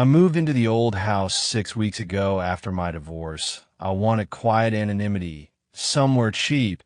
I moved into the old house 6 weeks ago after my divorce. I wanted quiet anonymity, somewhere cheap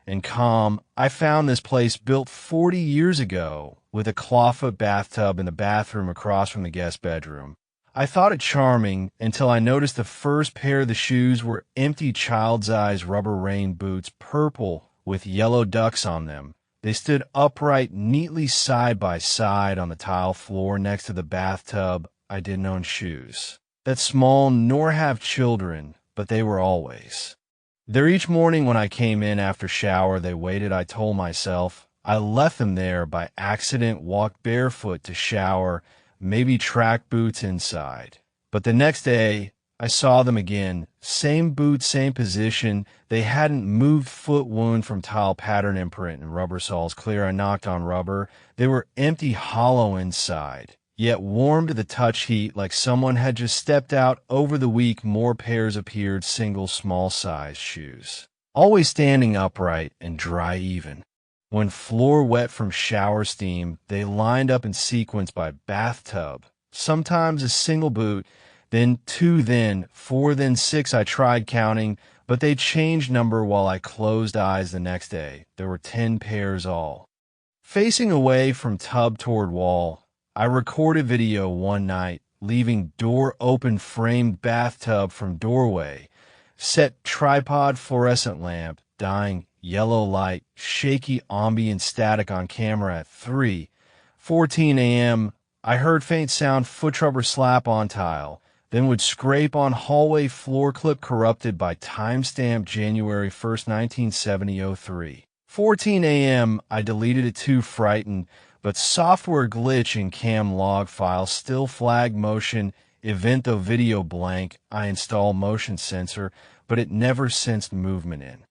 and calm. I found this place built 40 years ago with a clawfoot bathtub in the bathroom across from the guest bedroom. I thought it charming until I noticed the first pair of the shoes were empty child's-size rubber rain boots, purple with yellow ducks on them. They stood upright, neatly side by side on the tile floor next to the bathtub. I didn't own shoes that small nor have children, but they were always there. Each morning when I came in after shower, they waited. I told myself I left them there by accident, walked barefoot to shower, maybe track boots inside. But the next day, I saw them again. Same boots, same position. They hadn't moved. Foot wound from tile pattern imprint and rubber soles clear. I knocked on rubber. They were empty, hollow inside, yet warm to the touch heat, like someone had just stepped out. Over the week, more pairs appeared, single small-sized shoes, always standing upright and dry even. When floor wet from shower steam, they lined up in sequence by bathtub. Sometimes a single boot, then two, then four, then six. I tried counting, but they changed number while I closed eyes the next day. There were 10 pairs all. Facing away from tub toward wall, I recorded video one night, leaving door open, framed bathtub from doorway, set tripod fluorescent lamp, dying yellow light, shaky ambient static on camera at 3:14 a.m. I heard faint sound, foot rubber slap on tile, then would scrape on hallway floor, clip corrupted by timestamp January 1st, 1970, 3:14 a.m. I deleted it too frightened, but software glitch in cam log file still flagged motion event, though video blank. I installed motion sensor, but it never sensed movement in.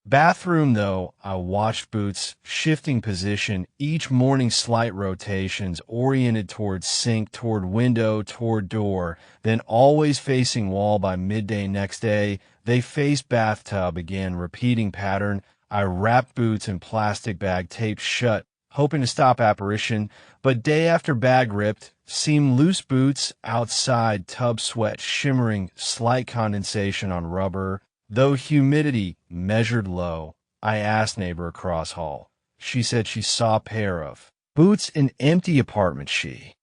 Bathroom though, I watched boots, shifting position each morning, slight rotations, oriented toward sink, toward window, toward door, then always facing wall. By midday next day, they faced bathtub again, repeating pattern. I wrapped boots in plastic bag, taped shut, hoping to stop apparition, but day after bag ripped, seemed loose. Boots outside, tub sweat shimmering, slight condensation on rubber, though humidity measured low. I asked neighbor across hall. She said she saw a pair of boots in empty apartment. She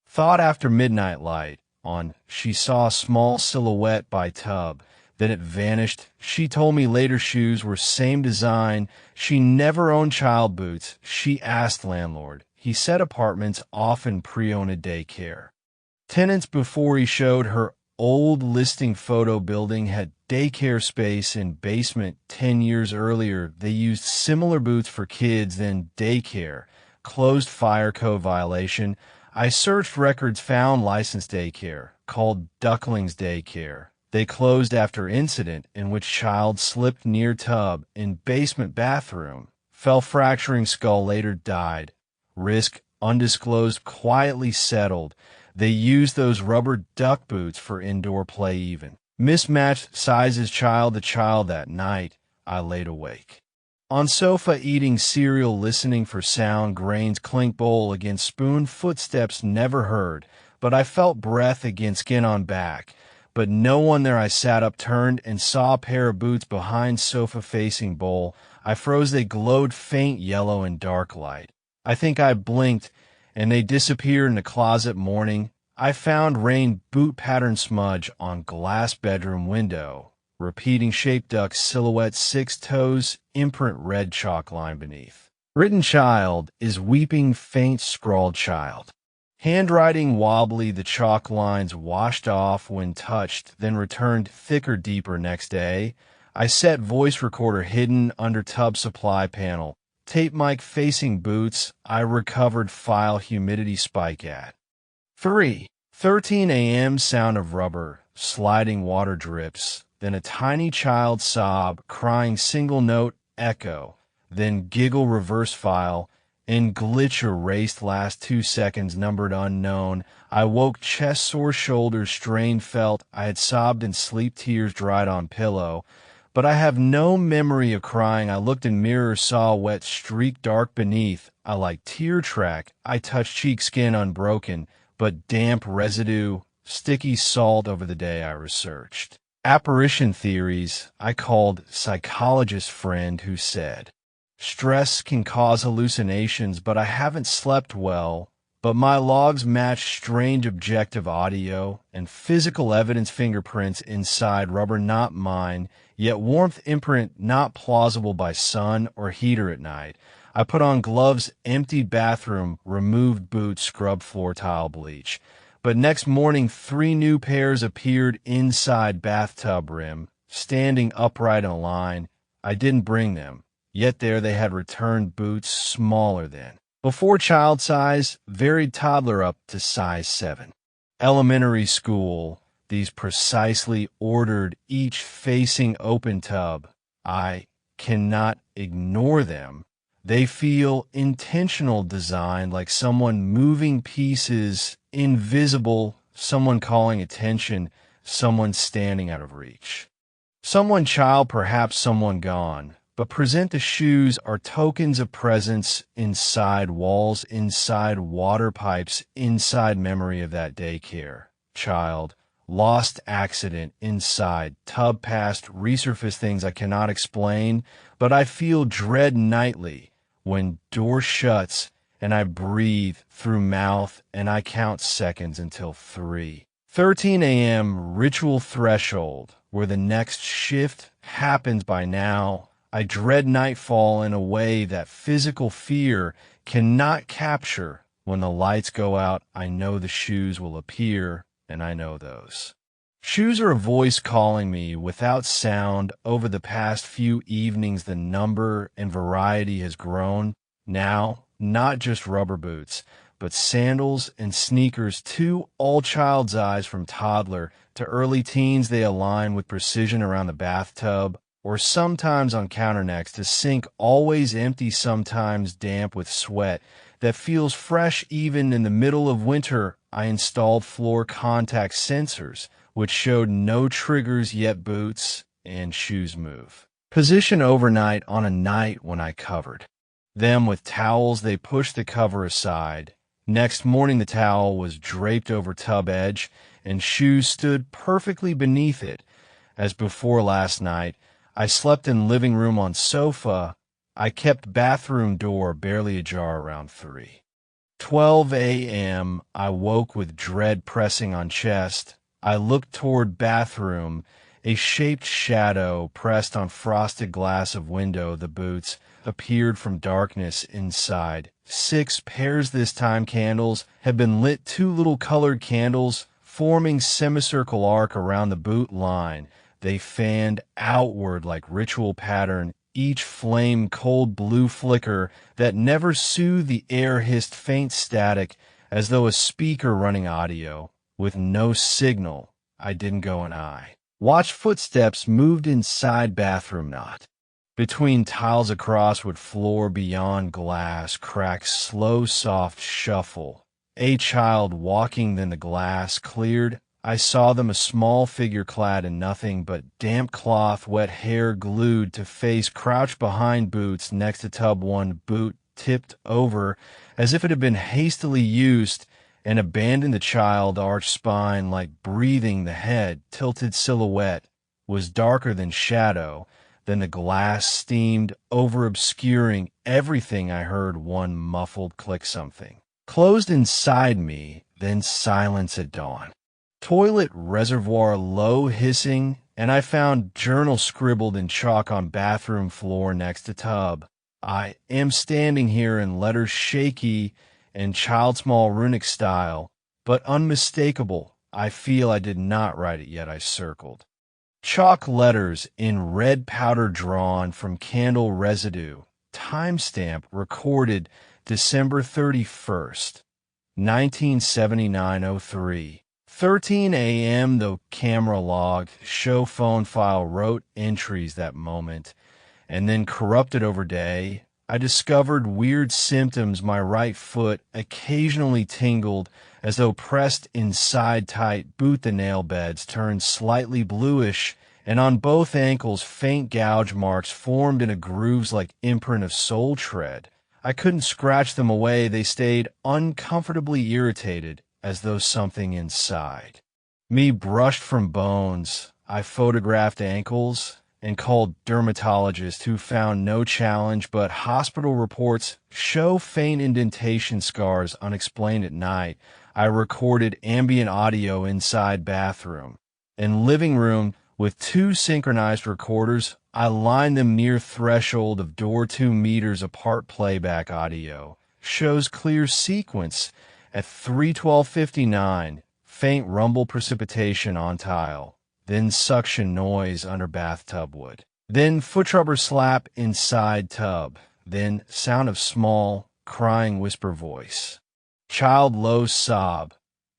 thought after midnight light on, she saw a small silhouette by tub. Then it vanished. She told me later shoes were same design. She never owned child boots. She asked landlord. He said apartments often pre-owned daycare tenants. Before he showed her old listing photo, building had daycare space in basement. 10 years earlier, they used similar boots for kids, then daycare closed. Fire code violation. I searched records, found licensed daycare called Ducklings Daycare. They closed after incident in which child slipped near tub in basement bathroom, fell fracturing skull, later died. Risk undisclosed, quietly settled. They used those rubber duck boots for indoor play even. Mismatched sizes. Child the child. That night I laid awake on sofa eating cereal, listening for sound, grains clink, bowl against spoon, footsteps never heard, but I felt breath against skin on back. But no one there. I sat up, turned, and saw a pair of boots behind sofa facing bowl. I froze. They glowed faint yellow in dark light. I think I blinked, and they disappeared in the closet. Morning, I found rain boot pattern smudge on glass bedroom window. Repeating shape, duck silhouette, 6 toes, imprint, red chalk line beneath. Written child is weeping, faint scrawled child. Handwriting wobbly, the chalk lines washed off when touched, then returned thicker, deeper next day. I set voice recorder hidden under tub supply panel. Tape mic facing boots. I recovered file, humidity spike at 3:13 a.m. Sound of rubber, sliding water drips, then a tiny child sob, crying single note, echo, then giggle, reverse file. In glitch erased, last 2 seconds numbered unknown. I woke, chest sore, shoulders strained, felt I had sobbed in sleep, tears dried on pillow. But I have no memory of crying. I looked in mirror, saw a wet streak dark beneath. I like tear track. I touched cheek, skin unbroken, but damp residue. sticky salt over the day I researched. Apparition theories, I called psychologist friend who said, stress can cause hallucinations, but I haven't slept well. But my logs match strange objective audio and physical evidence fingerprints inside rubber not mine, yet warmth imprint not plausible by sun or heater at night. I put on gloves, emptied bathroom, removed boots, scrubbed floor tile bleach. But next morning, 3 new pairs appeared inside bathtub rim, standing upright in a line. I didn't bring them, yet there they had returned boots smaller than. Before child size, varied toddler up to size 7. Elementary school, these precisely ordered, each facing open tub. I cannot ignore them. They feel intentional design, like someone moving pieces, invisible, someone calling attention, someone standing out of reach. Someone child, perhaps someone gone, but present the shoes are tokens of presence inside walls, inside water pipes, inside memory of that daycare. Child, lost accident, inside, tub past, resurface things I cannot explain, but I feel dread nightly when door shuts and I breathe through mouth and I count seconds until 3. 13 a.m. ritual threshold, where the next shift happens by now. I dread nightfall in a way that physical fear cannot capture. When the lights go out, I know the shoes will appear, and I know those. Shoes are a voice calling me without sound. Over the past few evenings, the number and variety has grown. Now, not just rubber boots, but sandals and sneakers too, all child's eyes from toddler to early teens. They align with precision around the bathtub, or sometimes on counternecks, to sink always empty, sometimes damp with sweat that feels fresh even in the middle of winter. I installed floor contact sensors, which showed no triggers, yet boots and shoes move. Position overnight on a night when I covered them with towels. They pushed the cover aside. Next morning, the towel was draped over tub edge, and shoes stood perfectly beneath it. As before last night, I slept in living room on sofa. I kept bathroom door barely ajar around 3. 12 a.m. I woke with dread pressing on chest. I looked toward bathroom. A shaped shadow pressed on frosted glass of window. The boots appeared from darkness inside. 6 pairs this time. Candles had been lit. 2 little colored candles forming semicircle arc around the boot line. They fanned outward like ritual pattern. Each flame cold blue flicker that never soothed the air, hissed faint static as though a speaker running audio. With no signal, I didn't go an eye. Watched footsteps moved inside bathroom knot. Between tiles across wood floor beyond glass, cracked slow soft shuffle. A child walking, then the glass cleared. I saw them, a small figure clad in nothing but damp cloth, wet hair glued to face, crouched behind boots next to tub. One boot tipped over as if it had been hastily used, and abandoned. The child, arched spine like breathing. The head, tilted silhouette, was darker than shadow. Then the glass steamed over, obscuring everything. I heard one muffled click, something closed inside me, then silence at dawn. Toilet reservoir low hissing, and I found journal scribbled in chalk on bathroom floor next to tub. I am standing here in letters shaky and child small runic style, but unmistakable. I feel I did not write it yet. I circled. Chalk letters in red powder drawn from candle residue. Timestamp recorded December 31st, 1979-03. 13 a.m. The camera logged. Show phone file wrote entries that moment, and then corrupted over day. I discovered weird symptoms. My right foot occasionally tingled as though pressed inside tight. Boot, the nail beds turned slightly bluish, and on both ankles faint gouge marks formed in a grooves like imprint of sole tread. I couldn't scratch them away. They stayed uncomfortably irritated, as though something inside Me brushed from bones. I photographed ankles and called dermatologists who found no challenge, but hospital reports show faint indentation scars unexplained at night. I recorded ambient audio inside bathroom. In living room, with two synchronized recorders, I lined them near threshold of door 2 meters apart. Playback audio shows clear sequence at 3:12:59. Faint rumble precipitation on tile, then suction noise under bathtub wood, then foot rubber slap inside tub, then sound of small, crying whisper voice. Child low sob,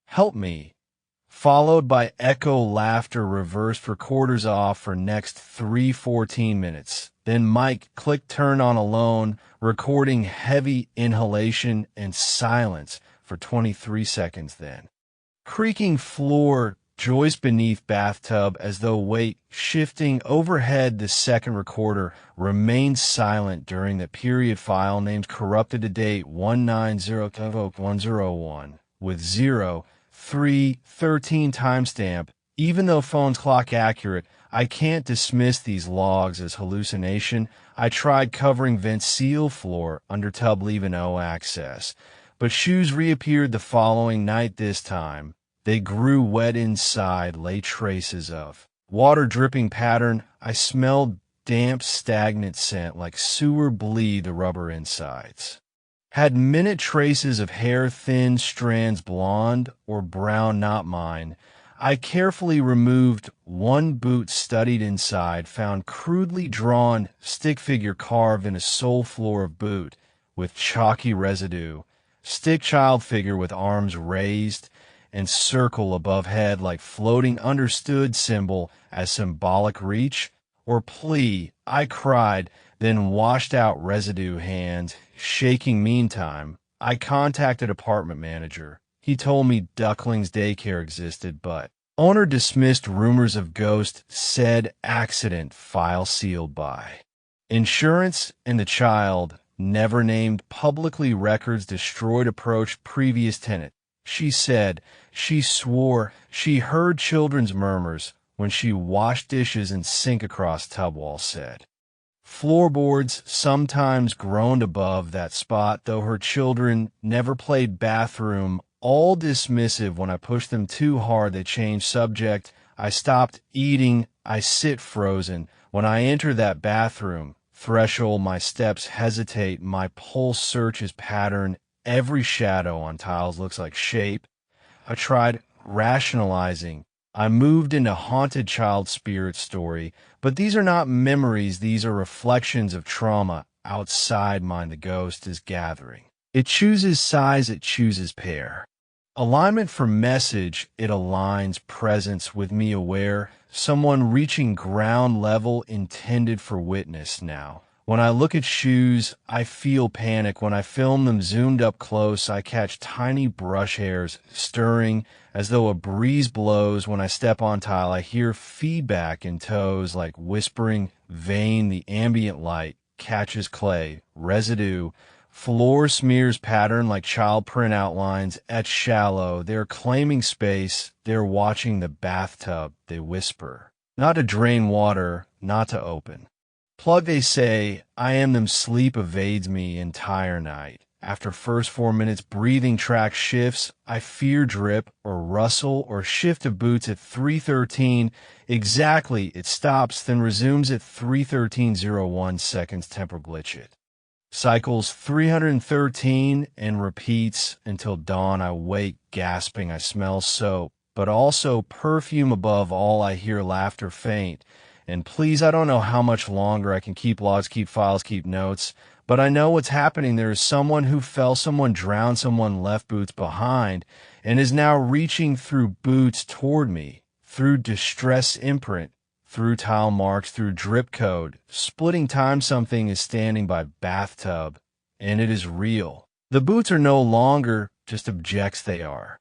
help me, followed by echo laughter. Reversed recorders off for next 3:14 minutes. Then mic click turn on alone, recording heavy inhalation and silence for 23 seconds then. Creaking floor, joist beneath bathtub as though weight shifting overhead. The second recorder remained silent during the period. File names corrupted to date 190.101 with 03:13 timestamp. Even though phone's clock accurate, I can't dismiss these logs as hallucination. I tried covering vent seal floor under tub, leaving no access. But shoes reappeared the following night. This time, they grew wet inside, lay traces of water dripping pattern. I smelled damp, stagnant scent like sewer bleed. The rubber insides had minute traces of hair, thin strands, blonde or brown, not mine. I carefully removed one boot, studied inside, found crudely drawn stick figure carved in a sole floor of boot with chalky residue. Stick child figure with arms raised and circle above head like floating. Understood symbol as symbolic reach or plea. I cried, then washed out residue, hands shaking. Meantime, I contacted apartment manager. He told me Ducklings daycare existed, but owner dismissed rumors of ghost, said accident, file sealed by insurance, and the child never named publicly. Records destroyed. Approached previous tenant. She said she swore she heard children's murmurs when she washed dishes and sink across tub wall. Said floorboards sometimes groaned above that spot, though her children never played bathroom. All dismissive. When I pushed them too hard, they changed subject. I stopped eating. I sit frozen. When I enter that bathroom threshold, my steps hesitate. My pulse searches pattern. Every shadow on tiles looks like shape. I tried rationalizing. I moved into haunted child spirit story. But these are not memories. These are reflections of trauma outside mine. The ghost is gathering. It chooses size. It chooses pair. Alignment for message. It aligns presence with me aware. Someone reaching ground level intended for witness now. When I look at shoes, I feel panic. When I film them zoomed up close, I catch tiny brush hairs stirring as though a breeze blows. When I step on tile, I hear feedback in toes like whispering vein. The ambient light catches clay, residue. Floor smears pattern like child print outlines at shallow. They're claiming space. They're watching the bathtub. They whisper. Not to drain water, not to open. Plug, they say. I am them. Sleep evades me entire night. After first 4 minutes, breathing track shifts. I fear drip or rustle or shift of boots at 3:13. Exactly, it stops, then resumes at 3:13:01 seconds. Temper glitch it. Cycles 313 and repeats until dawn. I wake gasping. I smell soap, but also perfume. Above all, I hear laughter faint. And please, I don't know how much longer I can keep logs, keep files, keep notes, but I know what's happening. There is someone who fell, someone drowned, someone left boots behind, and is now reaching through boots toward me, through distress imprint, through tile marks, through drip code, splitting time. Something is standing by bathtub, and it is real. The boots are no longer just objects, they are.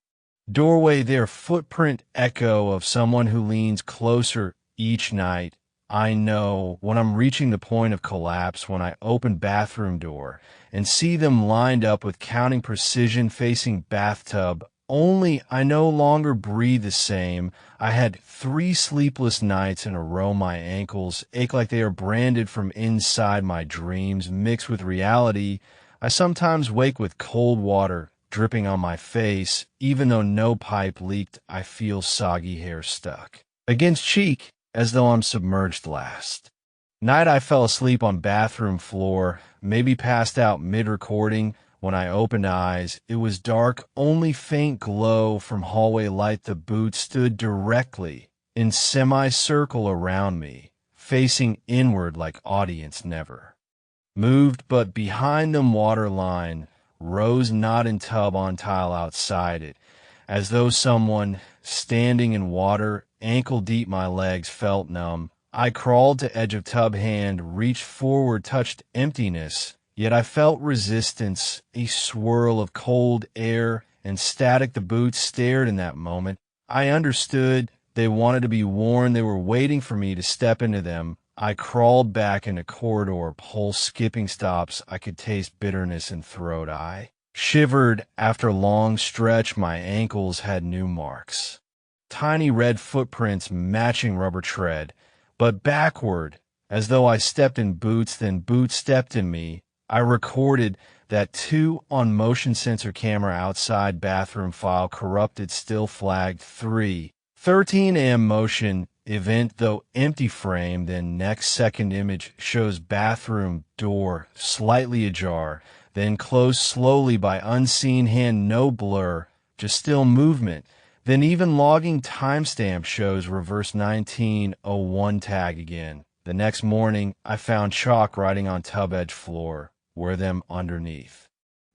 Doorway, their footprint echo of someone who leans closer each night. I know when I'm reaching the point of collapse, when I open bathroom door and see them lined up with counting precision facing bathtub. only I no longer breathe the same. I had 3 sleepless nights in a row. My ankles ache like they are branded from inside. My dreams mix with reality. I sometimes wake with cold water dripping on my face. Even though no pipe leaked, I feel soggy hair stuck against cheek as though I'm submerged last. Night I fell asleep on bathroom floor, maybe passed out mid-recording. When I opened eyes, it was dark, only faint glow from hallway light. The boots stood directly in semicircle around me, facing inward like audience never moved, but behind them waterline rose not in tub on tile outside it, as though someone standing in water, ankle deep. My legs felt numb. I crawled to edge of tub hand, reached forward, touched emptiness, yet I felt resistance, a swirl of cold air and static. The boots stared in that moment. I understood. They wanted to be worn. They were waiting for me to step into them. I crawled back in a corridor, pulse skipping stops. I could taste bitterness in throat. I shivered after a long stretch. My ankles had new marks, tiny red footprints matching rubber tread, but backward, as though I stepped in boots, then boots stepped in me. I recorded that too on motion sensor camera outside bathroom file, corrupted, still flagged 3:13 a.m. motion event, though empty frame. Then next second image shows bathroom door slightly ajar, then closed slowly by unseen hand, no blur, just still movement. Then even logging timestamp shows reverse 1901 tag again. The next morning, I found chalk writing on tub edge floor, where them underneath.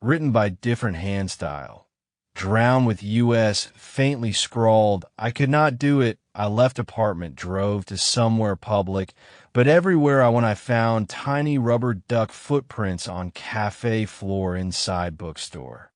Written by different hand style. Drown with US faintly scrawled. I could not do it. I left apartment, drove to somewhere public, but everywhere I went I found tiny rubber duck footprints on cafe floor inside bookstore.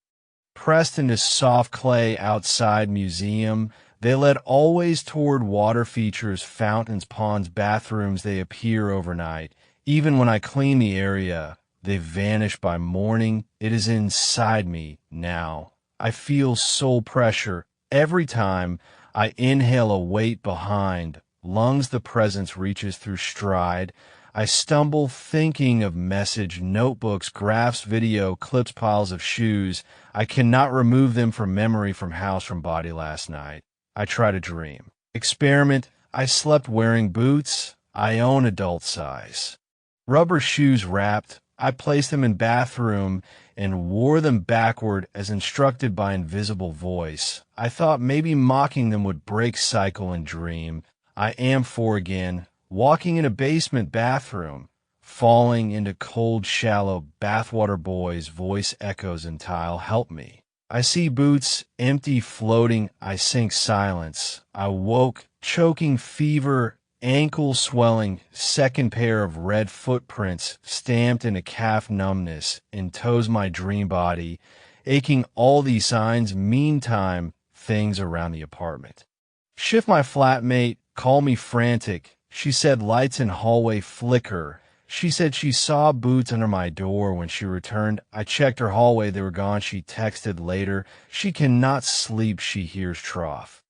Pressed into soft clay outside museum, they led always toward water features, fountains, ponds, bathrooms. They appear overnight. Even when I clean the area, they vanish by morning. It is inside me now. I feel soul pressure every time I inhale, a weight behind. Lungs, the presence reaches through stride. I stumble thinking of message, notebooks, graphs, video, clips, piles of shoes. I cannot remove them from memory, from house, from body. Last night, I try to dream. Experiment. I slept wearing boots. I own adult size. Rubber shoes wrapped. I placed them in bathroom and wore them backward as instructed by invisible voice. I thought maybe mocking them would break cycle and dream. I am 4 again, walking in a basement bathroom, falling into cold, shallow bathwater. Boys' voice echoes in tile. Help me. I see boots, empty, floating. I sink silence. I woke, choking fever, ankle swelling, second pair of red footprints stamped into calf numbness, in toes my dream body, aching. All these signs, meantime, things around the apartment. Shift my flatmate, call me frantic. She said lights in hallway flicker. She said she saw boots under my door when she returned. I checked her hallway, they were gone. She texted later. She cannot sleep, she hears trough.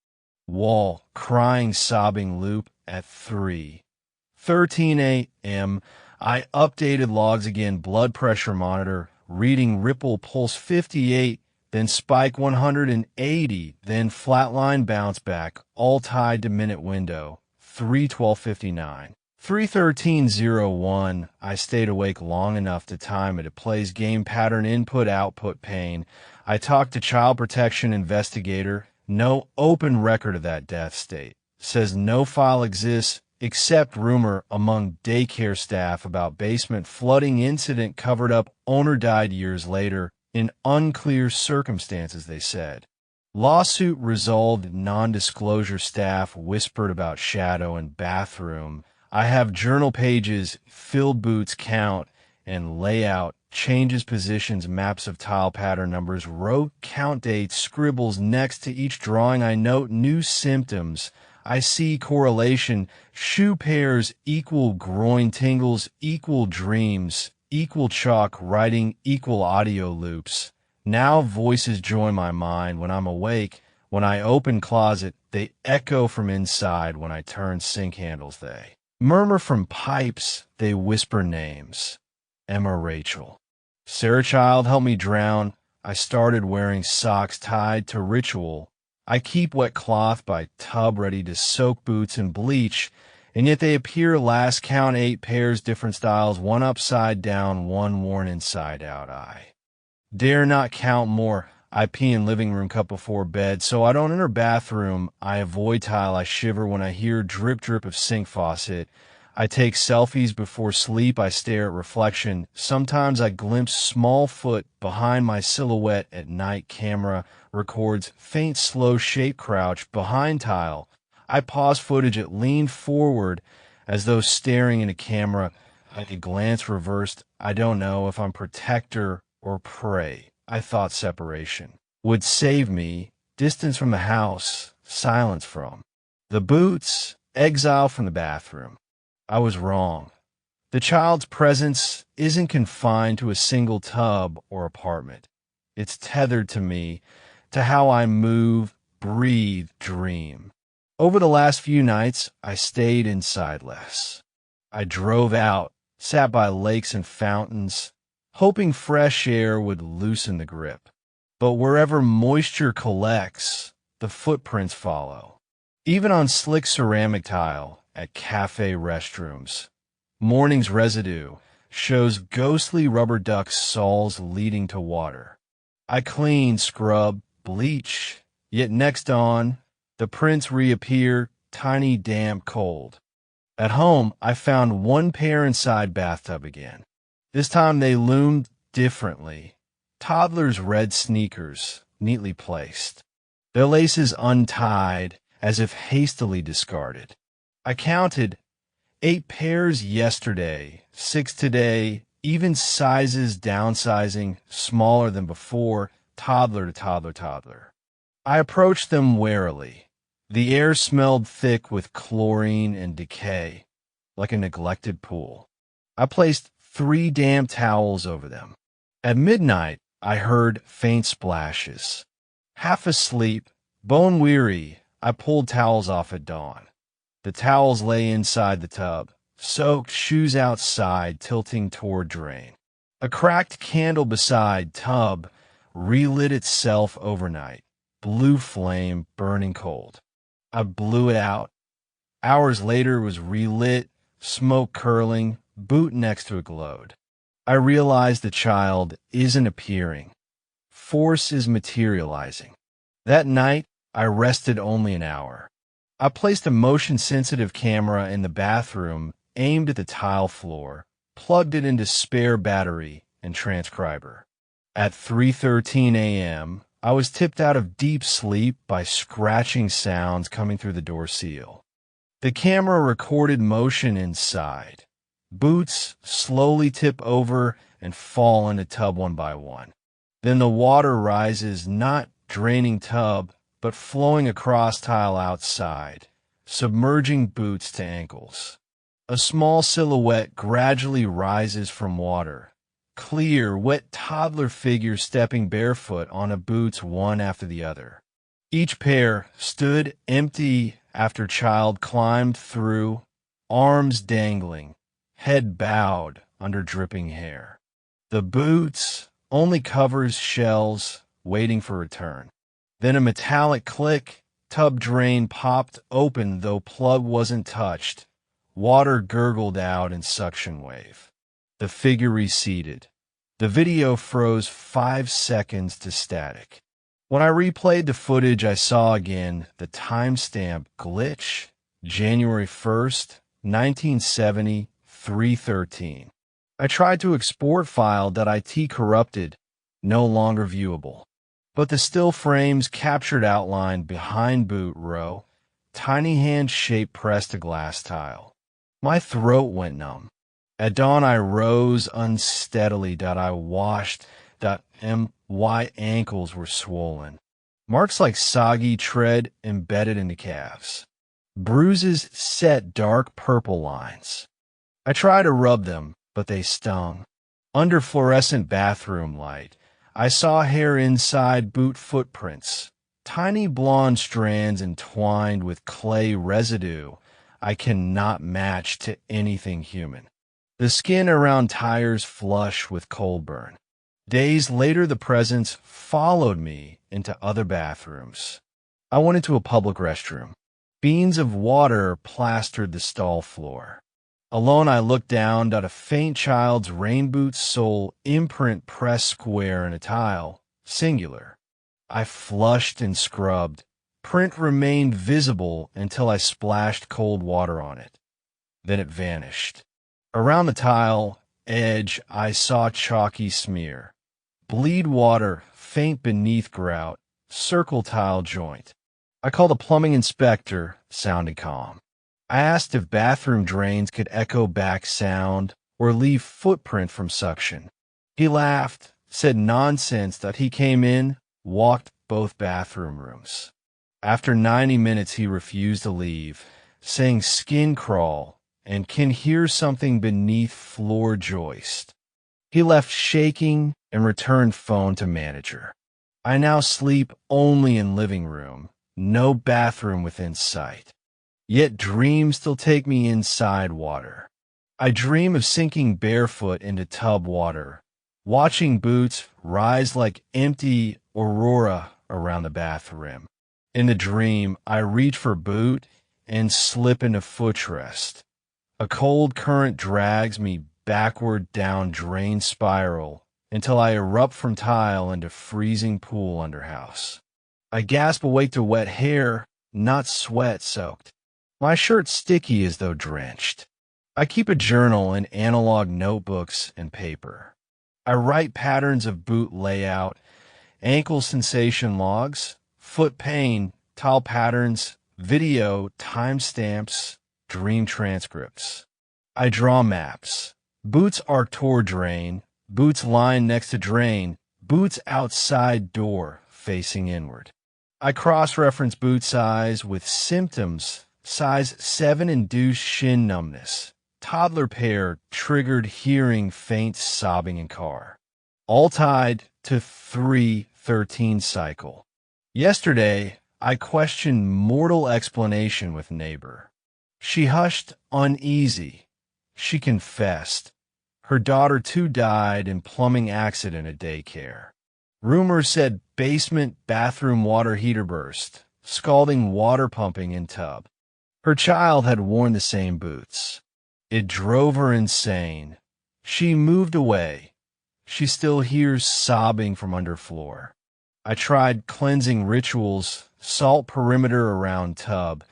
Wall, crying, sobbing loop at 3:13 a.m. I updated logs again, blood pressure monitor, reading ripple, pulse 58, then spike 180, then flatline, bounce back, all tied to minute window, 3:12:59. 3:13:01. I stayed awake long enough to time it. It plays game pattern, input, output, pain. I talked to child protection investigator. No open record of that death state. Says no file exists except rumor among daycare staff about basement flooding incident covered up. Owner died years later in unclear circumstances, they said. Lawsuit resolved. Non-disclosure. Staff whispered about shadow and bathroom. I have journal pages, filled boots count and layout, changes positions, maps of tile pattern numbers, wrote count dates, scribbles next to each drawing. I note new symptoms. I see correlation, shoe pairs equal groin tingles, equal dreams, equal chalk writing, equal audio loops. Now voices join my mind when I'm awake. When I open closet, they echo from inside. When I turn sink handles, they murmur from pipes. They whisper names. Emma, Rachel. Sarah Child, help me drown. I started wearing socks tied to ritual. I keep wet cloth by tub ready to soak boots in bleach, and yet they appear last count 8 pairs, different styles, one upside down, one worn inside out. I dare not count more. I pee in living room cup before bed, so I don't enter bathroom. I avoid tile. I shiver when I hear drip drip of sink faucet. I take selfies before sleep. I stare at reflection. Sometimes I glimpse small foot behind my silhouette at night. Camera records faint slow shape crouch behind tile. I pause footage at lean forward as though staring in a camera. I glance reversed. I don't know if I'm protector or prey. I thought separation would save me. Distance from the house, silence from the boots, exile from the bathroom. I was wrong. The child's presence isn't confined to a single tub or apartment. It's tethered to me, to how I move, breathe, dream. Over the last few nights, I stayed inside less. I drove out, sat by lakes and fountains, hoping fresh air would loosen the grip. But wherever moisture collects, the footprints follow. Even on slick ceramic tile at cafe restrooms, morning's residue shows ghostly rubber duck soles leading to water. I clean, scrub, bleach, yet next dawn, the prints reappear, tiny, damp, cold. At home, I found one pair inside bathtub again. This time they loomed differently. Toddlers' red sneakers, neatly placed. Their laces untied, as if hastily discarded. I counted 8 pairs yesterday, 6 today, even sizes downsizing, smaller than before, toddler to toddler, toddler. I approached them warily. The air smelled thick with chlorine and decay, like a neglected pool. I placed 3 damp towels over them. At midnight, I heard faint splashes. Half asleep, bone weary, I pulled towels off at dawn. The towels lay inside the tub, soaked, shoes outside, tilting toward drain. A cracked candle beside tub relit itself overnight, blue flame burning cold. I blew it out. Hours later it was relit, smoke curling, boot next to it glowed. I realized the child isn't appearing. Force is materializing. That night, I rested only an hour. I placed a motion-sensitive camera in the bathroom, aimed at the tile floor, plugged it into spare battery and transcriber. At 3:13 a.m., I was tipped out of deep sleep by scratching sounds coming through the door seal. The camera recorded motion inside. Boots slowly tip over and fall in the tub one by one. Then the water rises, not draining tub, but flowing across tile outside, submerging boots to ankles. A small silhouette gradually rises from water. Clear, wet toddler figures stepping barefoot on a boots one after the other. Each pair stood empty after child climbed through, arms dangling, head bowed under dripping hair. The boots only covers shells, waiting for return. Then a metallic click, tub drain popped open though plug wasn't touched. Water gurgled out in suction wave. The figure receded. The video froze 5 seconds to static. When I replayed the footage, I saw again the timestamp glitch, January 1st, 1970, 3:13. I tried to export file .it corrupted, no longer viewable. But the still frames captured outline behind boot row, tiny hand shape pressed to glass tile. My throat went numb. At dawn I rose unsteadily. I washed. My ankles were swollen. Marks like soggy tread embedded into calves. Bruises set dark purple lines. I tried to rub them, but they stung. Under fluorescent bathroom light, I saw hair inside boot footprints, tiny blonde strands entwined with clay residue I cannot match to anything human. The skin around tires flush with cold burn. Days later, the presence followed me into other bathrooms. I went into a public restroom. Beans of water plastered the stall floor. Alone, I looked down at a faint child's rain boot sole imprint pressed square in a tile, singular. I flushed and scrubbed. Print remained visible until I splashed cold water on it. Then it vanished. Around the tile edge, I saw chalky smear. Bleed water, faint beneath grout, circle tile joint. I called a plumbing inspector, sounded calm. I asked if bathroom drains could echo back sound or leave footprint from suction. He laughed, said nonsense that he came in, walked both bathroom rooms. After 90 minutes, he refused to leave, saying skin crawl and can hear something beneath floor joist. He left shaking and returned phone to manager. I now sleep only in living room, no bathroom within sight. Yet dreams still take me inside water. I dream of sinking barefoot into tub water, watching boots rise like empty aurora around the bath rim. In the dream, I reach for boot and slip into footrest. A cold current drags me backward down drain spiral until I erupt from tile into freezing pool under house. I gasp awake to wet hair, not sweat soaked. My shirt's sticky as though drenched. I keep a journal and analog notebooks and paper. I write patterns of boot layout, ankle sensation logs, foot pain, tile patterns, video, timestamps, dream transcripts. I draw maps. Boots are toward drain, boots lying next to drain, boots outside door facing inward. I cross-reference boot size with symptoms. Size 7 induced shin numbness. Toddler pair triggered hearing faint sobbing in car. All tied to 3:13 cycle. Yesterday, I questioned mortal explanation with neighbor. She hushed uneasy. She confessed. Her daughter too died in plumbing accident at daycare. Rumors said basement bathroom water heater burst, scalding water pumping in tub. Her child had worn the same boots. It drove her insane. She moved away. She still hears sobbing from underfloor. I tried cleansing rituals, salt perimeter around tub,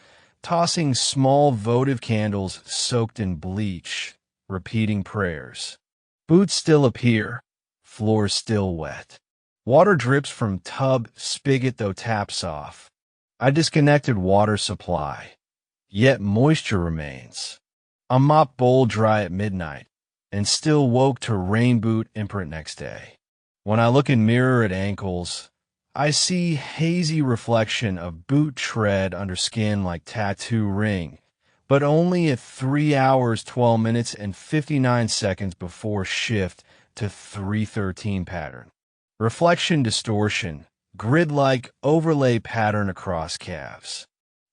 tossing small votive candles soaked in bleach, repeating prayers. Boots still appear. Floor still wet. Water drips from tub spigot though taps off. I disconnected water supply. Yet moisture remains. A mop bowl dry at midnight, and still woke to rain boot imprint next day. When I look in mirror at ankles, I see hazy reflection of boot tread under skin like tattoo ring, but only at 3 hours, 12 minutes, and 59 seconds before shift to 3:13 pattern. Reflection distortion, grid-like overlay pattern across calves.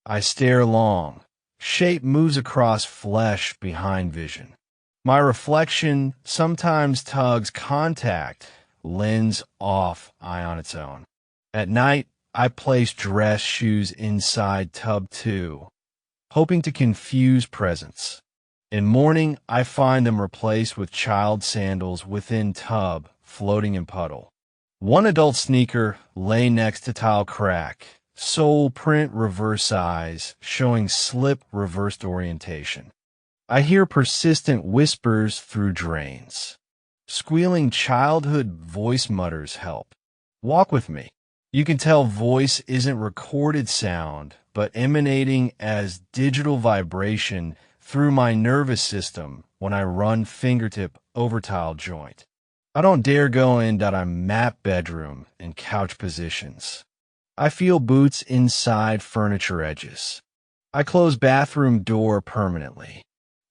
I stare long. Shape moves across flesh behind vision. My reflection sometimes tugs contact, lens off, eye on its own. At night, I place dress shoes inside tub 2, hoping to confuse presence. In morning, I find them replaced with child sandals within tub, floating in puddle. One adult sneaker lay next to tile crack, sole print reverse eyes, showing slip reversed orientation. I hear persistent whispers through drains. Squealing childhood voice mutters help. Walk with me. You can tell voice isn't recorded sound, but emanating as digital vibration through my nervous system when I run fingertip over tile joint. I don't dare go in that I map bedroom and couch positions. I feel boots inside furniture edges. I close bathroom door permanently.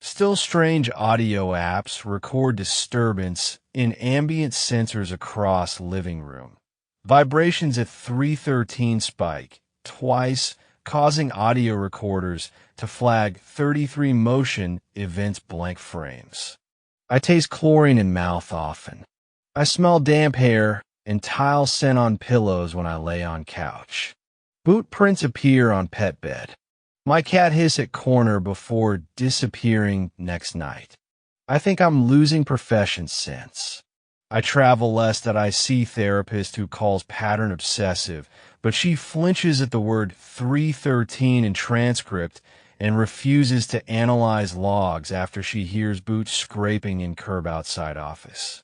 Still strange audio apps record disturbance in ambient sensors across living room. Vibrations at 313 spike, twice, causing audio recorders to flag 33 motion events blank frames. I taste chlorine in mouth often. I smell damp hair and tile scent on pillows when I lay on couch. Boot prints appear on pet bed. My cat hiss at corner before disappearing next night. I think I'm losing profession sense. I travel less that I see therapist who calls pattern obsessive, but she flinches at the word 313 in transcript and refuses to analyze logs after she hears boots scraping in curb outside office.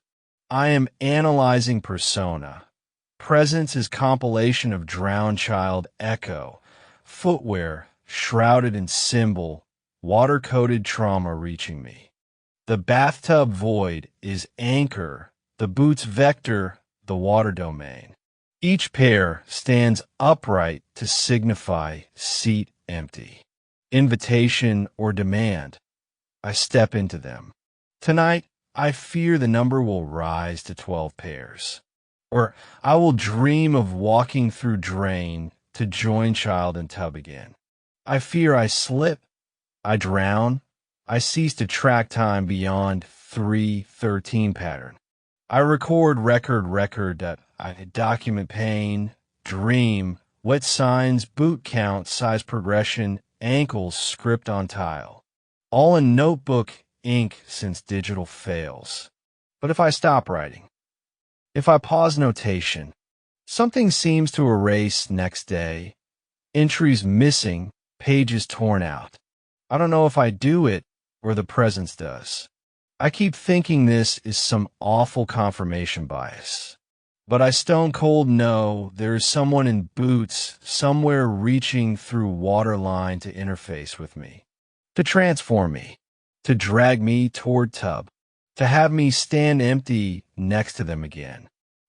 I am analyzing persona. Presence is compilation of drowned child echo, footwear, shrouded in symbol, water-coated trauma reaching me. The bathtub void is anchor, the boot's vector, the water domain. Each pair stands upright to signify seat empty. Invitation or demand. I step into them. Tonight, I fear the number will rise to 12 pairs. Or I will dream of walking through drain to join child and tub again. I fear I slip, I drown, I cease to track time beyond 313 pattern. I record record that I document pain, dream, wet signs, boot count, size progression, ankles, script on tile. All in notebook ink since digital fails. But if I stop writing, if I pause notation, something seems to erase next day, entries missing, pages torn out. I don't know if I do it or the presence does. I keep thinking this is some awful confirmation bias. But I stone cold know there is someone in boots somewhere reaching through waterline to interface with me, to transform me, to drag me toward tub, to have me stand empty next to them again.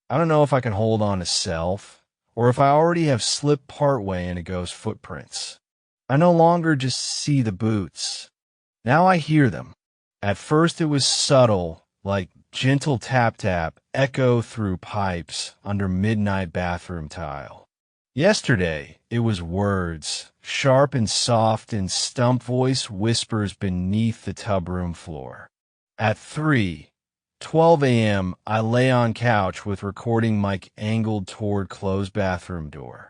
I don't know if I can hold on to self, or if I already have slipped partway into ghost footprints. I no longer just see the boots. Now I hear them. At first it was subtle, like gentle tap-tap, echo through pipes under midnight bathroom tile. Yesterday it was words, sharp and soft in stump voice whispers beneath the tub room floor. At 3:12 a.m., I lay on couch with recording mic angled toward closed bathroom door.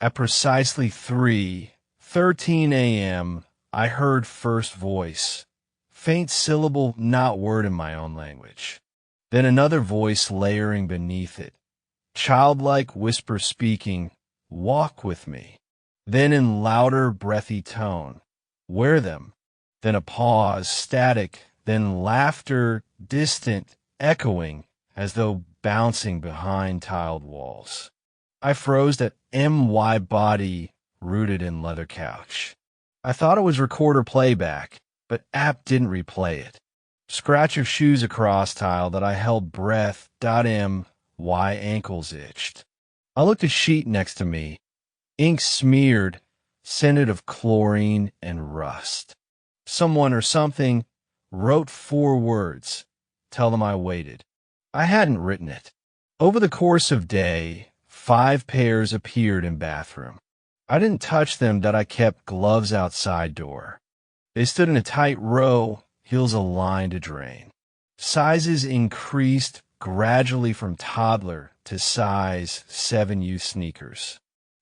At precisely 3:13 a.m., I heard first voice, faint syllable, not word in my own language. Then another voice layering beneath it, childlike whisper speaking, walk with me. Then in louder, breathy tone, wear them. Then a pause, static, then laughter, distant, echoing, as though bouncing behind tiled walls. I froze at MY body rooted in leather couch. I thought it was recorder playback, but app didn't replay it. Scratch of shoes across tile that I held breath, .my ankles itched. I looked at sheet next to me, ink smeared, scented of chlorine and rust. Someone or something wrote 4 words, tell them I waited. I hadn't written it. Over the course of day, 5 pairs appeared in bathroom. I didn't touch them that I kept gloves outside door. They stood in a tight row, heels aligned to drain. Sizes increased gradually from toddler to size 7 youth sneakers.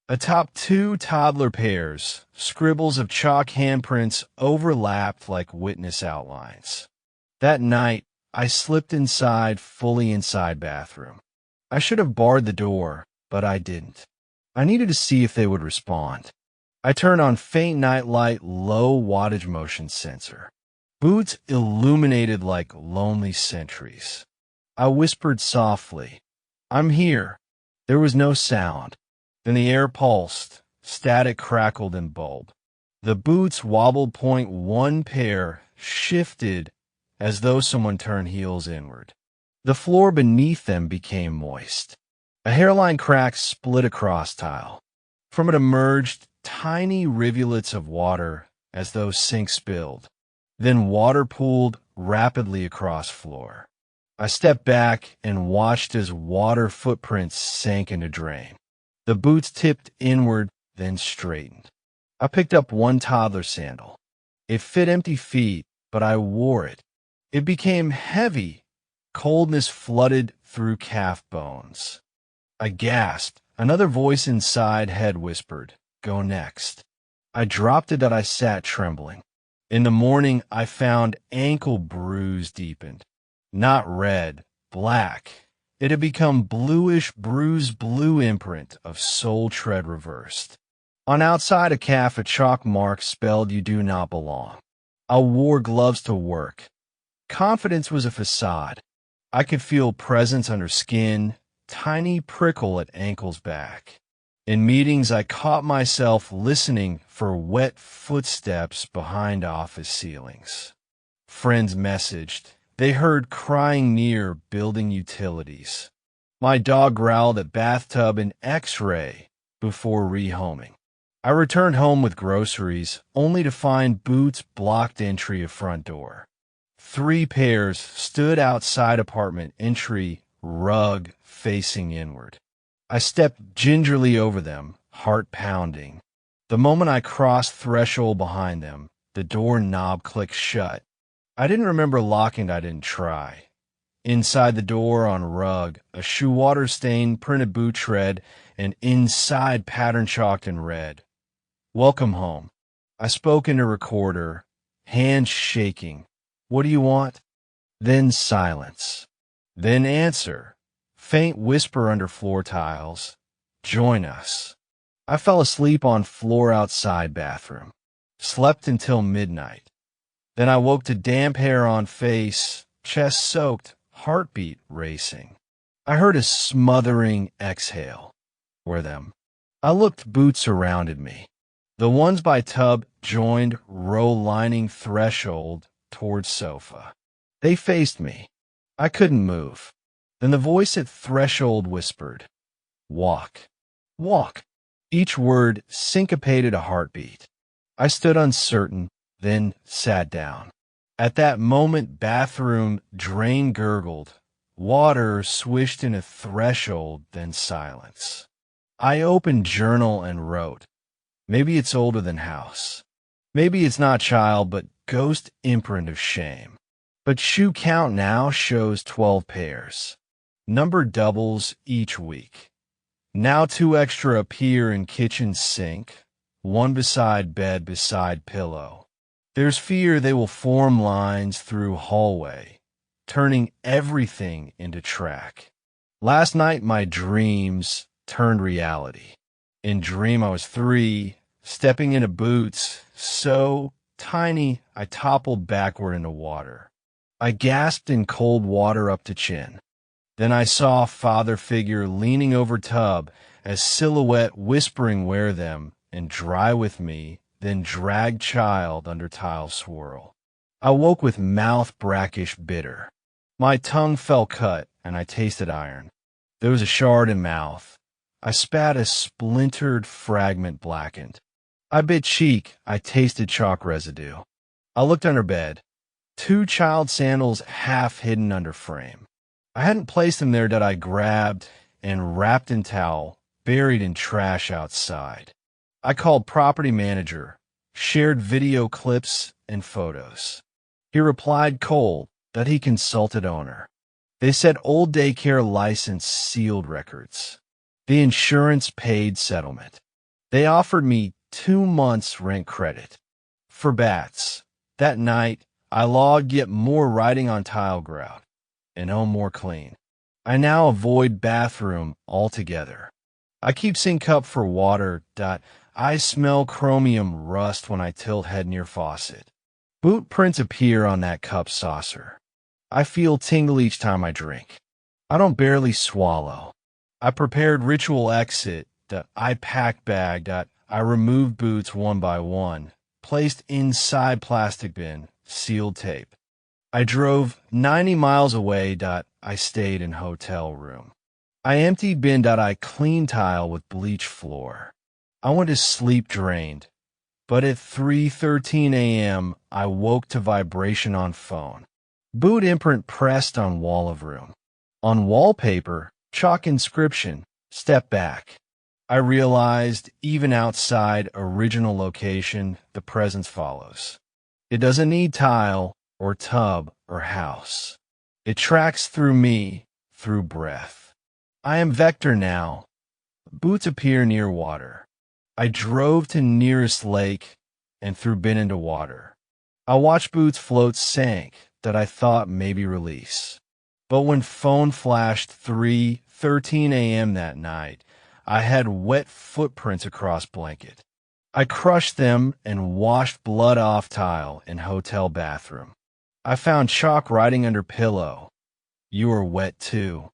Atop 2 toddler pairs, scribbles of chalk handprints overlapped like witness outlines. That night, I slipped inside, fully inside bathroom. I should have barred the door, but I didn't. I needed to see if they would respond. I turned on faint nightlight, low wattage motion sensor. Boots illuminated like lonely sentries. I whispered softly, I'm here. There was no sound. Then the air pulsed, static crackled and bulbed. The boots wobbled. One pair shifted as though someone turned heels inward. The floor beneath them became moist. A hairline crack split across tile. From it emerged tiny rivulets of water as though sink spilled. Then water pooled rapidly across floor. I stepped back and watched as water footprints sank into drain. The boots tipped inward, then straightened. I picked up one toddler sandal. It fit empty feet, but I wore it. It became heavy. Coldness flooded through calf bones. I gasped. Another voice inside head whispered, "Go next." I dropped it and I sat trembling. In the morning, I found ankle bruise deepened. Not red, black. It had become bluish bruised blue imprint of sole tread reversed. On outside a calf, a chalk mark spelled "You do not belong." I wore gloves to work. Confidence was a facade. I could feel presence under skin, tiny prickle at ankles back. In meetings, I caught myself listening for wet footsteps behind office ceilings. Friends messaged. They heard crying near building utilities. My dog growled at Bathtub and X-ray before rehoming. I returned home with groceries, only to find boots blocked entry of front door. 3 pairs stood outside apartment entry, rug facing inward. I stepped gingerly over them, heart pounding. The moment I crossed threshold behind them, the door knob clicked shut. I didn't remember locking it, I didn't try. Inside the door on rug, a shoe water stain printed boot tread, and inside pattern chalked in red. "Welcome home." I spoke into recorder, hands shaking. "What do you want?" Then silence. Then answer. Faint whisper under floor tiles. "Join us." I fell asleep on floor outside bathroom. Slept until midnight. Then I woke to damp hair on face, chest soaked, heartbeat racing. I heard a smothering exhale. Were them. I looked, boots surrounded me. The ones by tub joined, row lining threshold towards sofa. They faced me. I couldn't move. Then the voice at threshold whispered, "Walk. Walk." Each word syncopated a heartbeat. I stood uncertain, then sat down. At that moment, bathroom drain gurgled. Water swished in a threshold, then silence. I opened journal and wrote. Maybe it's older than house. Maybe it's not child, but ghost imprint of shame. But shoe count now shows 12 pairs. Number doubles each week. Now 2 extra appear in kitchen sink, 1 beside bed beside pillow. There's fear they will form lines through hallway, turning everything into track. Last night my dreams turned reality. In dream I was 3, stepping into boots, so tiny I toppled backward into water. I gasped in cold water up to chin. Then I saw father figure leaning over tub, as silhouette whispering wear them, and dry with me, then dragged child under tile swirl. I woke with mouth brackish bitter. My tongue fell cut, and I tasted iron. There was a shard in mouth. I spat a splintered fragment blackened. I bit cheek, I tasted chalk residue. I looked under bed. 2 child sandals half hidden under frame. I hadn't placed them there that I grabbed and wrapped in towel, buried in trash outside. I called property manager, shared video clips and photos. He replied cold that he consulted owner. They said old daycare license sealed records. The insurance paid settlement. They offered me 2 months rent credit. For bats. That night, I logged yet more writing on tile grout. And oh, more clean. I now avoid bathroom altogether. I keep sink cup for water. I smell chromium rust when I tilt head near faucet. Boot prints appear on that cup saucer. I feel tingle each time I drink. I don't barely swallow. I prepared ritual exit. I packed bag. I removed boots one by one, placed inside plastic bin, sealed tape. I drove 90 miles away. I stayed in hotel room. I emptied bin. I cleaned tile with bleach floor. I went to sleep drained. But at 3:13 a.m., I woke to vibration on phone. Boot imprint pressed on wall of room. On wallpaper, chalk inscription, step back. I realized, even outside original location, the presence follows. It doesn't need tile or tub or house. It tracks through me, through breath. I am vector now. Boots appear near water. I drove to nearest lake and threw bin into water. I watched Boots floats sank that I thought maybe release. But when phone flashed 3:13 a.m. that night, I had wet footprints across blanket. I crushed them and washed blood off tile in hotel bathroom. I found chalk writing under pillow. You are wet too.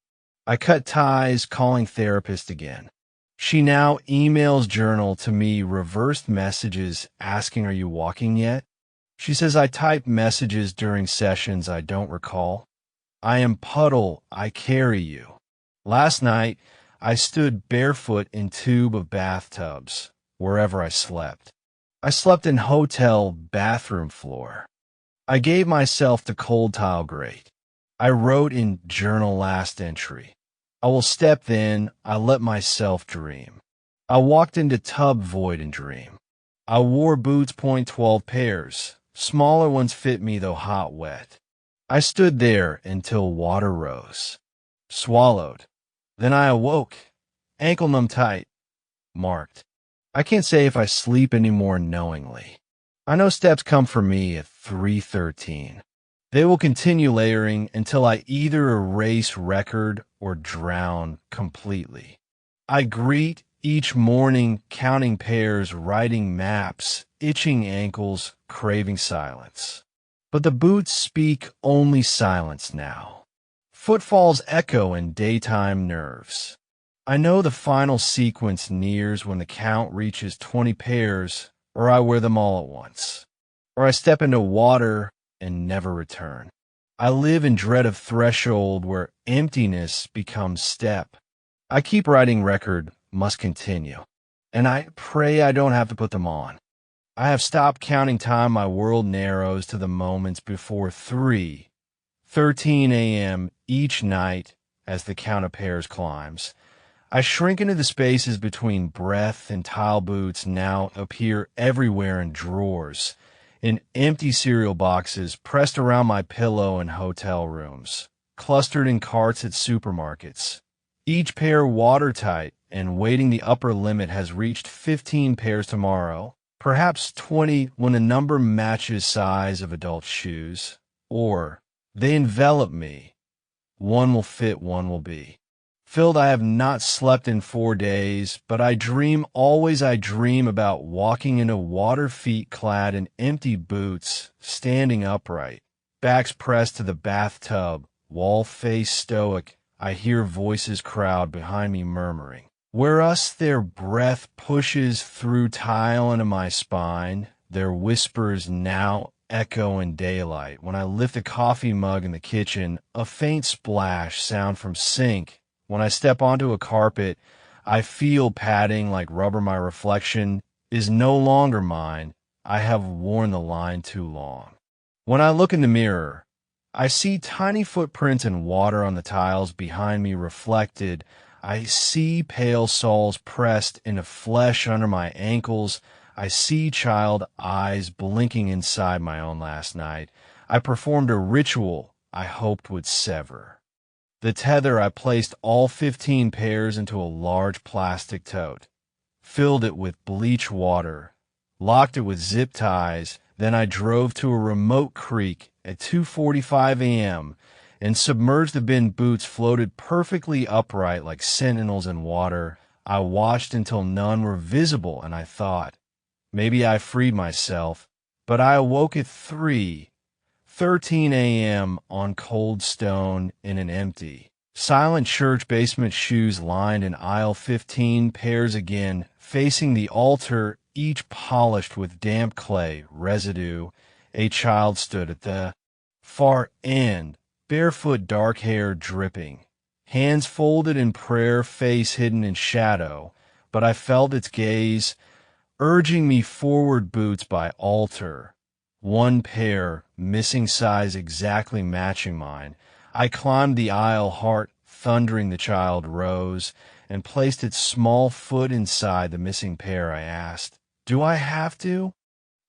I cut ties, calling therapist again. She now emails journal to me reversed messages asking, are you walking yet? She says I type messages during sessions I don't recall. I am puddle, I carry you. Last night, I stood barefoot in tube of bathtubs, wherever I slept. I slept in hotel bathroom floor. I gave myself to cold tile grate. I wrote in journal last entry. I will step in, I let myself dream. I walked into tub void and dream. I wore boots .12 pairs. Smaller ones fit me though hot wet. I stood there until water rose. Swallowed. Then I awoke. Ankle numb tight. Marked. I can't say if I sleep anymore knowingly. I know steps come for me at 3:13. They will continue layering until I either erase record or drown completely. I greet each morning counting pairs, writing maps, itching ankles, craving silence. But the boots speak only silence now. Footfalls echo in daytime nerves. I know the final sequence nears when the count reaches 20 pairs, or I wear them all at once. Or I step into water and never return. I live in dread of threshold where emptiness becomes step. I keep writing record, must continue. And I pray I don't have to put them on. I have stopped counting time my world narrows to the moments before 3:13 a.m. each night as the count of pairs climbs. I shrink into the spaces between breath and tile boots now appear everywhere in drawers, in empty cereal boxes pressed around my pillow in hotel rooms, clustered in carts at supermarkets. Each pair watertight and waiting the upper limit has reached 15 pairs tomorrow, perhaps 20 when the number matches size of adult shoes. Or they envelop me. One will fit, one will be. Filled, I have not slept in 4 days, but I dream always I dream about walking into water feet clad in empty boots, standing upright, backs pressed to the bathtub, wall face stoic. I hear voices crowd behind me murmuring. Whereas their breath pushes through tile into my spine, their whispers now echo in daylight. When I lift a coffee mug in the kitchen, a faint splash sound from sink. When I step onto a carpet, I feel padding like rubber. My reflection is no longer mine. I have worn the line too long. When I look in the mirror, I see tiny footprints and water on the tiles behind me reflected. I see pale soles pressed into flesh under my ankles. I see child eyes blinking inside my own last night. I performed a ritual I hoped would sever. The tether, I placed all 15 pairs into a large plastic tote, filled it with bleach water, locked it with zip ties. Then I drove to a remote creek at 2:45 a.m. and submerged the bin. Boots floated perfectly upright like sentinels in water. I watched until none were visible, and I thought, maybe I freed myself. But I awoke at 3:13 a.m. on cold stone in an empty, silent church basement. Shoes lined in aisle 15 pairs again, facing the altar, each polished with damp clay residue. A child stood at the far end, barefoot, dark hair dripping, hands folded in prayer, face hidden in shadow. But I felt its gaze, urging me forward. Boots by altar. One pair, missing size exactly matching mine. I climbed the aisle, heart thundering. The child rose and placed its small foot inside the missing pair. I asked, "Do I have to?"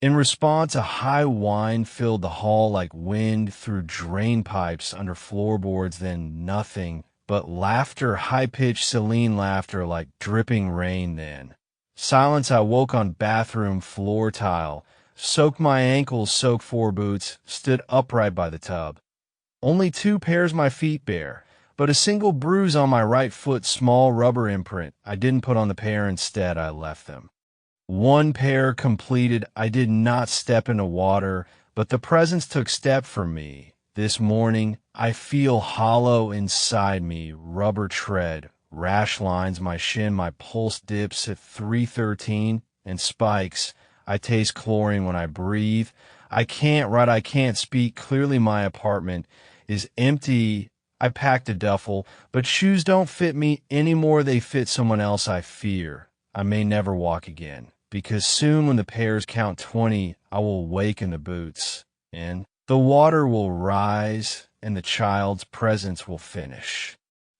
In response, a high whine filled the hall like wind through drain pipes under floorboards, then nothing but laughter, high-pitched Celine laughter like dripping rain. Then silence. I woke on bathroom floor tile, soaked my ankles, soaked four boots, stood upright by the tub. Only two pairs my feet bare, but a single bruise on my right foot, small rubber imprint. I didn't put on the pair, instead I left them. One pair completed. I did not step into water, but the presence took step for me. This morning, I feel hollow inside me, rubber tread, rash lines my shin, my pulse dips at 313, and spikes. I taste chlorine when I breathe. I can't write, I can't speak. Clearly my apartment is empty. I packed a duffel, but shoes don't fit me anymore. They fit someone else. I fear I may never walk again, because soon when the pairs count 20, I will wake in the boots, and the water will rise, and the child's presence will finish.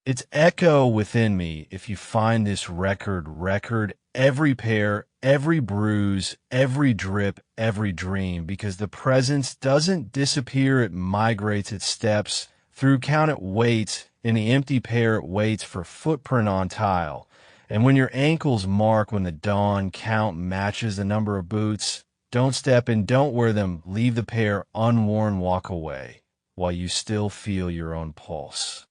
It's echo within me. If you find this record, every pair, every bruise, every drip, every dream, because the presence doesn't disappear. It migrates, it steps through, count, it waits. In the empty pair, it waits for footprint on tile. And when your ankles mark, when the dawn count matches the number of boots, don't step in, don't wear them. Leave the pair unworn, walk away while you still feel your own pulse.